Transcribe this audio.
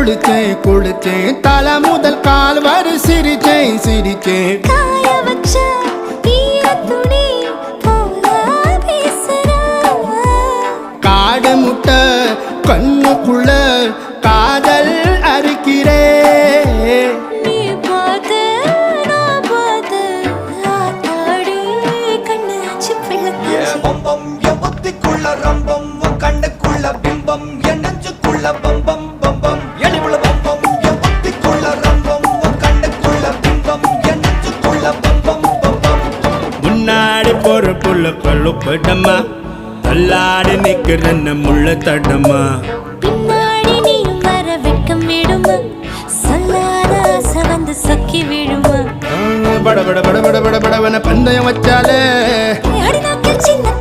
குளிச்சேன் குளிச்சேன் தலை முதல் கால் வரை சிரிச்சேன் சிரிச்சேன் காய வச்ச ஈரத்துணி போல பேசுற காடு முட்டை கண்ணுக்குள்ள காதல் அறுக்கிறே நீ பார்த்து நான் பார்த்து ஆத்தாடி கண்ணு ஆச்சு பிள்ளை பம்பம் என் புத்திக்குள்ள ரம்பம் உன் கண்ணுக்குள்ள பிம்பம் என் நெஞ்சுக்குள்ள பம்பம் பம்பம் எளிவுள்ள பம்பம் என் புத்திக்குள்ள ரம்பம் உன் கண்ணுக்குள்ள பிம்பம் என் நெஞ்சுக்குள்ள பம்பம் பம்பம் முன்னாடி போற புள்ள கழுப்படமா தள்ளாடி நிக்கிறன்ன முள்ள தடமா பின்னாடி நீயும் வர வெட்கம் விடுமா சொல்லாத ஆசை வந்து சொக்கி விடுமா பட பட பட பட பட படவன பந்தயம் வச்சாலே அடி நாக்கில் சின்ன